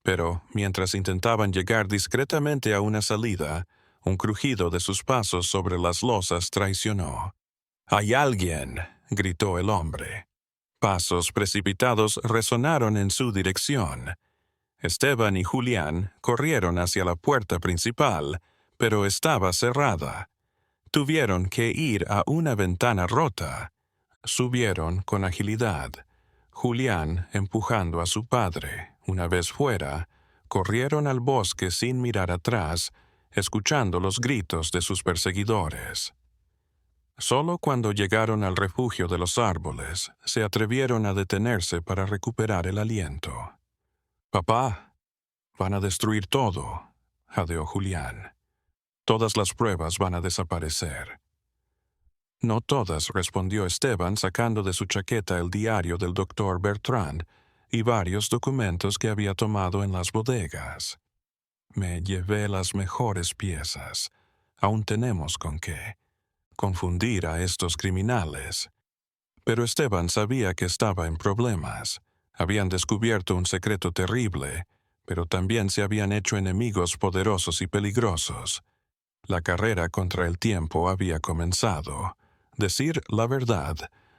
Pero, mientras intentaban llegar discretamente a una salida, un crujido de sus pasos sobre las losas traicionó. «¡Hay alguien!», gritó el hombre. Pasos precipitados resonaron en su dirección. Esteban y Julián corrieron hacia la puerta principal, pero estaba cerrada. Tuvieron que ir a una ventana rota. Subieron con agilidad. Julián empujando a su padre. Una vez fuera, corrieron al bosque sin mirar atrás, escuchando los gritos de sus perseguidores. Solo cuando llegaron al refugio de los árboles, se atrevieron a detenerse para recuperar el aliento. «Papá, van a destruir todo», jadeó Julián. «Todas las pruebas van a desaparecer». «No todas», respondió Esteban sacando de su chaqueta el diario del doctor Bertrand y varios documentos que había tomado en las bodegas. «Me llevé las mejores piezas. Aún tenemos con qué confundir a estos criminales». Pero Esteban sabía que estaba en problemas. Habían descubierto un secreto terrible, pero también se habían hecho enemigos poderosos y peligrosos. La carrera contra el tiempo había comenzado. Decir la verdad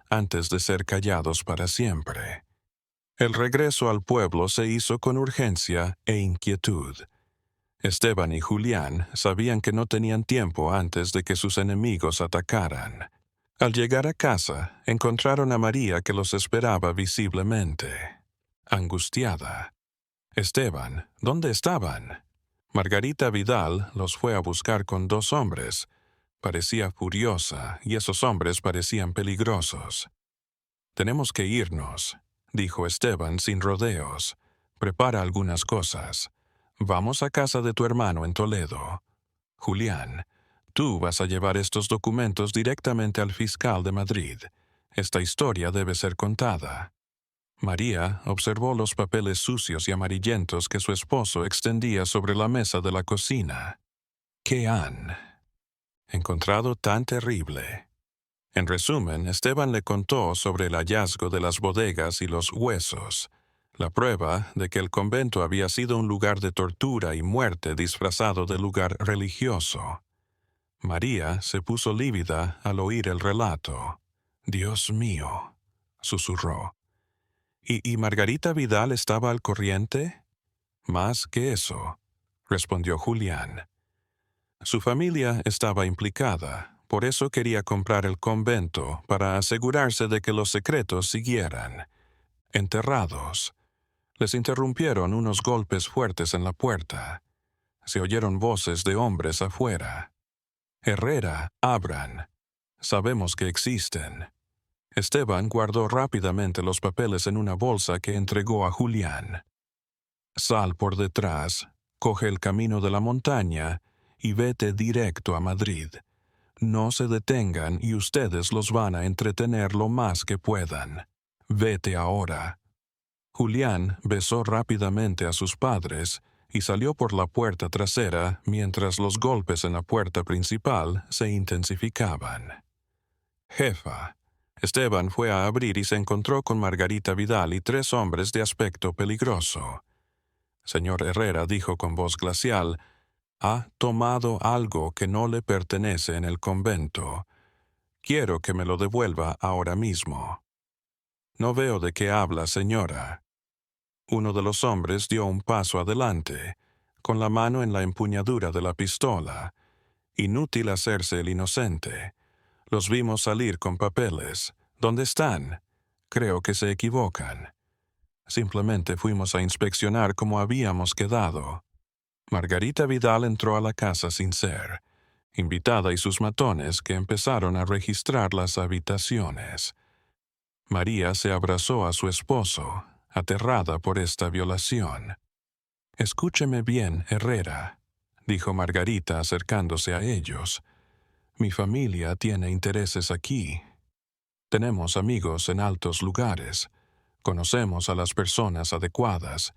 antes de ser callados para siempre. El regreso al pueblo se hizo con urgencia e inquietud. Esteban y Julián sabían que no tenían tiempo antes de que sus enemigos atacaran. Al llegar a casa, encontraron a María que los esperaba visiblemente, angustiada. «Esteban, ¿dónde estaban?» Margarita Vidal los fue a buscar con dos hombres. Parecía furiosa y esos hombres parecían peligrosos. «Tenemos que irnos», dijo Esteban sin rodeos. «Prepara algunas cosas. Vamos a casa de tu hermano en Toledo. Julián, tú vas a llevar estos documentos directamente al fiscal de Madrid. Esta historia debe ser contada». María observó los papeles sucios y amarillentos que su esposo extendía sobre la mesa de la cocina. «¿Qué han encontrado tan terrible?», En resumen, Esteban le contó sobre el hallazgo de las bodegas y los huesos, la prueba de que el convento había sido un lugar de tortura y muerte disfrazado de lugar religioso. María se puso lívida al oír el relato. «Dios mío», susurró. ¿Y Margarita Vidal estaba al corriente? Más que eso, respondió Julián. Su familia estaba implicada, por eso quería comprar el convento para asegurarse de que los secretos siguieran enterrados. Les interrumpieron unos golpes fuertes en la puerta. Se oyeron voces de hombres afuera. «Herrera, abran. Sabemos que existen». Esteban guardó rápidamente los papeles en una bolsa que entregó a Julián. «Sal por detrás, coge el camino de la montaña y vete directo a Madrid. No se detengan y ustedes los van a entretener lo más que puedan. Vete ahora». Julián besó rápidamente a sus padres y salió por la puerta trasera mientras los golpes en la puerta principal se intensificaban. «Jefa». Esteban fue a abrir y se encontró con Margarita Vidal y 3 hombres de aspecto peligroso. Señor Herrera dijo con voz glacial, «Ha tomado algo que no le pertenece en el convento. Quiero que me lo devuelva ahora mismo». «No veo de qué habla, señora». Uno de los hombres dio un paso adelante, con la mano en la empuñadura de la pistola. Inútil hacerse el inocente. Los vimos salir con papeles. ¿Dónde están? Creo que se equivocan. Simplemente fuimos a inspeccionar como habíamos quedado. Margarita Vidal entró a la casa sin ser, invitada y sus matones que empezaron a registrar las habitaciones. María se abrazó a su esposo, aterrada por esta violación. «Escúcheme bien, Herrera», dijo Margarita acercándose a ellos. «Mi familia tiene intereses aquí. Tenemos amigos en altos lugares. Conocemos a las personas adecuadas.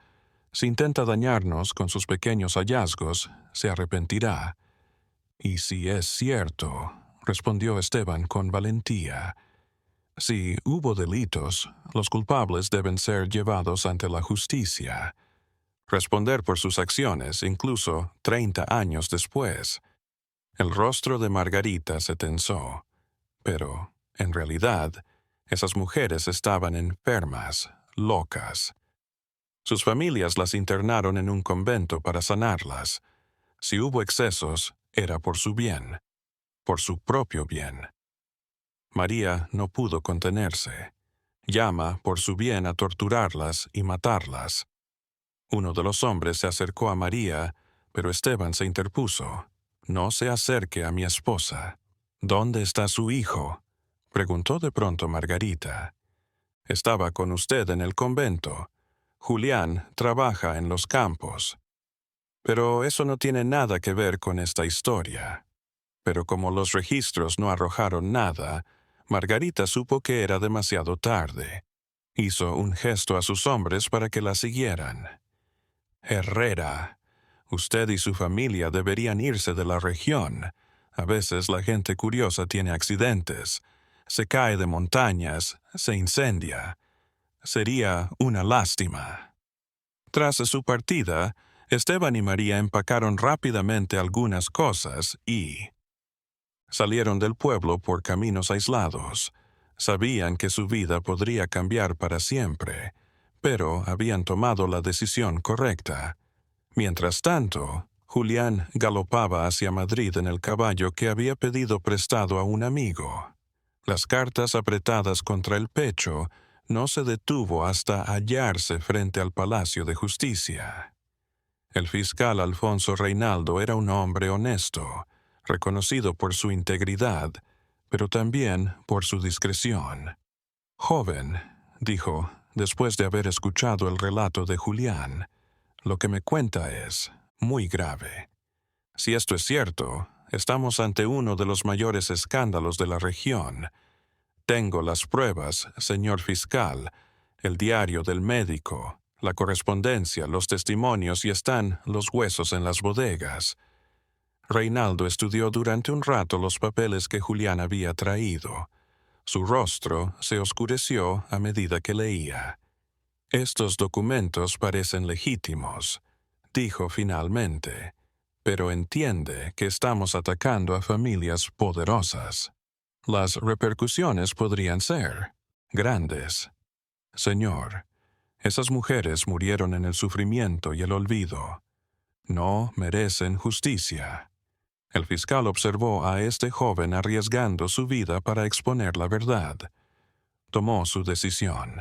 Si intenta dañarnos con sus pequeños hallazgos, se arrepentirá». «Y si es cierto», respondió Esteban con valentía, «si hubo delitos, los culpables deben ser llevados ante la justicia. Responder por sus acciones, incluso 30 años después». El rostro de Margarita se tensó, pero, en realidad, esas mujeres estaban enfermas, locas. Sus familias las internaron en un convento para sanarlas. Si hubo excesos, era por su bien, por su propio bien. María no pudo contenerse. Llama por su bien a torturarlas y matarlas. Uno de los hombres se acercó a María, pero Esteban se interpuso. «No se acerque a mi esposa». «¿Dónde está su hijo?», preguntó de pronto Margarita. «Estaba con usted en el convento. Julián trabaja en los campos». Pero eso no tiene nada que ver con esta historia. Pero como los registros no arrojaron nada, Margarita supo que era demasiado tarde. Hizo un gesto a sus hombres para que la siguieran. «Herrera, usted y su familia deberían irse de la región. A veces la gente curiosa tiene accidentes. Se cae de montañas, se incendia. Sería una lástima». Tras su partida, Esteban y María empacaron rápidamente algunas cosas y salieron del pueblo por caminos aislados. Sabían que su vida podría cambiar para siempre, pero habían tomado la decisión correcta. Mientras tanto, Julián galopaba hacia Madrid en el caballo que había pedido prestado a un amigo. Las cartas apretadas contra el pecho, no se detuvo hasta hallarse frente al Palacio de Justicia. El fiscal Alfonso Reinaldo era un hombre honesto, reconocido por su integridad, pero también por su discreción. «Joven», dijo, después de haber escuchado el relato de Julián, «lo que me cuenta es muy grave. Si esto es cierto, estamos ante uno de los mayores escándalos de la región. Tengo las pruebas, señor fiscal, el diario del médico, la correspondencia, los testimonios y están los huesos en las bodegas». Reinaldo estudió durante un rato los papeles que Julián había traído. Su rostro se oscureció a medida que leía. «Estos documentos parecen legítimos», dijo finalmente, «pero entiende que estamos atacando a familias poderosas. Las repercusiones podrían ser grandes. Señor, esas mujeres murieron en el sufrimiento y el olvido. No merecen justicia». El fiscal observó a este joven arriesgando su vida para exponer la verdad. Tomó su decisión.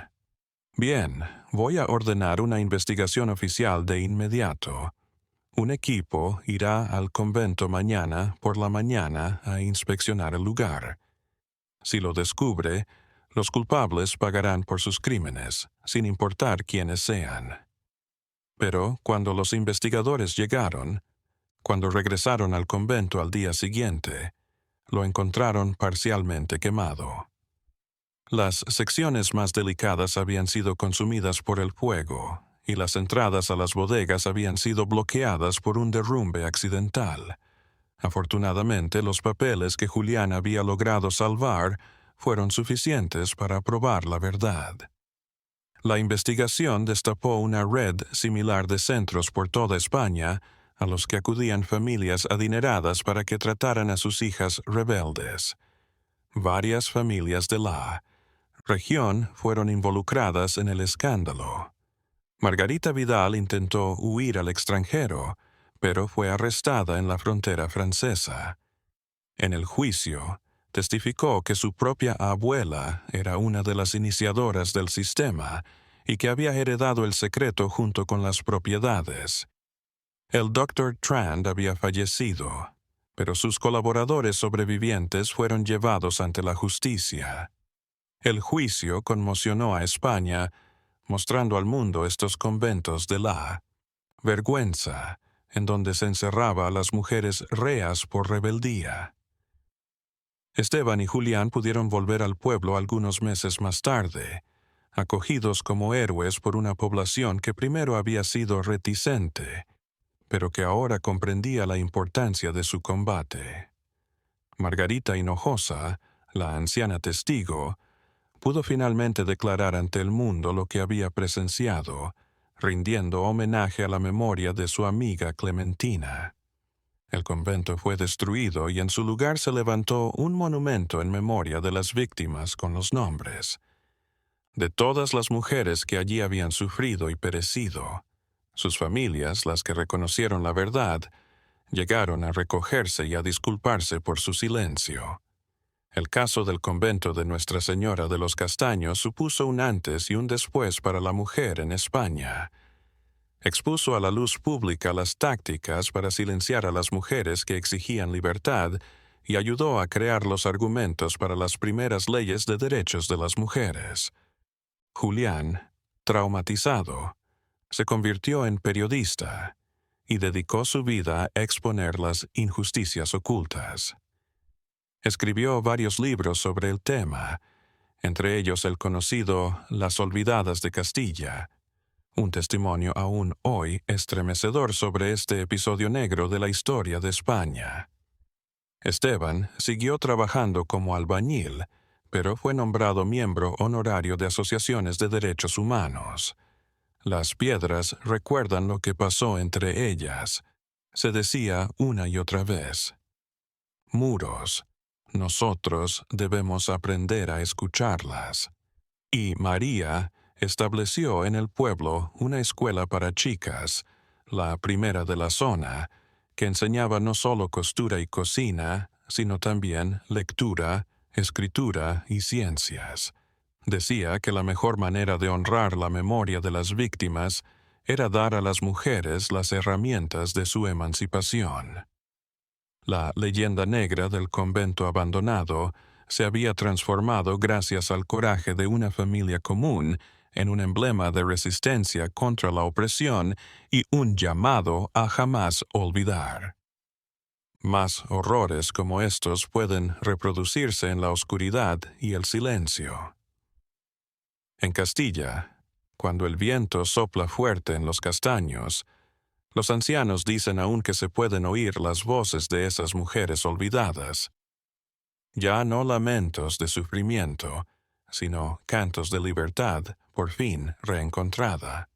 «Bien, voy a ordenar una investigación oficial de inmediato. Un equipo irá al convento mañana por la mañana a inspeccionar el lugar. Si lo descubre, los culpables pagarán por sus crímenes, sin importar quiénes sean». Pero cuando los investigadores llegaron, cuando regresaron al convento al día siguiente, lo encontraron parcialmente quemado. Las secciones más delicadas habían sido consumidas por el fuego, y las entradas a las bodegas habían sido bloqueadas por un derrumbe accidental. Afortunadamente, los papeles que Julián había logrado salvar fueron suficientes para probar la verdad. La investigación destapó una red similar de centros por toda España a los que acudían familias adineradas para que trataran a sus hijas rebeldes. Varias familias de la región fueron involucradas en el escándalo. Margarita Vidal intentó huir al extranjero, pero fue arrestada en la frontera francesa. En el juicio, testificó que su propia abuela era una de las iniciadoras del sistema y que había heredado el secreto junto con las propiedades. El Dr. Trand había fallecido, pero sus colaboradores sobrevivientes fueron llevados ante la justicia. El juicio conmocionó a España, mostrando al mundo estos conventos de la vergüenza, en donde se encerraba a las mujeres reas por rebeldía. Esteban y Julián pudieron volver al pueblo algunos meses más tarde, acogidos como héroes por una población que primero había sido reticente, pero que ahora comprendía la importancia de su combate. Margarita Hinojosa, la anciana testigo, pudo finalmente declarar ante el mundo lo que había presenciado, rindiendo homenaje a la memoria de su amiga Clementina. El convento fue destruido y en su lugar se levantó un monumento en memoria de las víctimas con los nombres de todas las mujeres que allí habían sufrido y perecido. Sus familias, las que reconocieron la verdad, llegaron a recogerse y a disculparse por su silencio. El caso del convento de Nuestra Señora de los Castaños supuso un antes y un después para la mujer en España. Expuso a la luz pública las tácticas para silenciar a las mujeres que exigían libertad y ayudó a crear los argumentos para las primeras leyes de derechos de las mujeres. Julián, traumatizado, se convirtió en periodista y dedicó su vida a exponer las injusticias ocultas. Escribió varios libros sobre el tema, entre ellos el conocido Las Olvidadas de Castilla, un testimonio aún hoy estremecedor sobre este episodio negro de la historia de España. Esteban siguió trabajando como albañil, pero fue nombrado miembro honorario de asociaciones de derechos humanos. Las piedras recuerdan lo que pasó entre ellas. Se decía una y otra vez: muros, nosotros debemos aprender a escucharlas. Y María estableció en el pueblo una escuela para chicas, la primera de la zona, que enseñaba no solo costura y cocina, sino también lectura, escritura y ciencias. Decía que la mejor manera de honrar la memoria de las víctimas era dar a las mujeres las herramientas de su emancipación. La leyenda negra del convento abandonado se había transformado gracias al coraje de una familia común en un emblema de resistencia contra la opresión y un llamado a jamás olvidar. Más horrores como estos pueden reproducirse en la oscuridad y el silencio. En Castilla, cuando el viento sopla fuerte en los castaños, los ancianos dicen aún que se pueden oír las voces de esas mujeres olvidadas. Ya no lamentos de sufrimiento, sino cantos de libertad por fin reencontrada.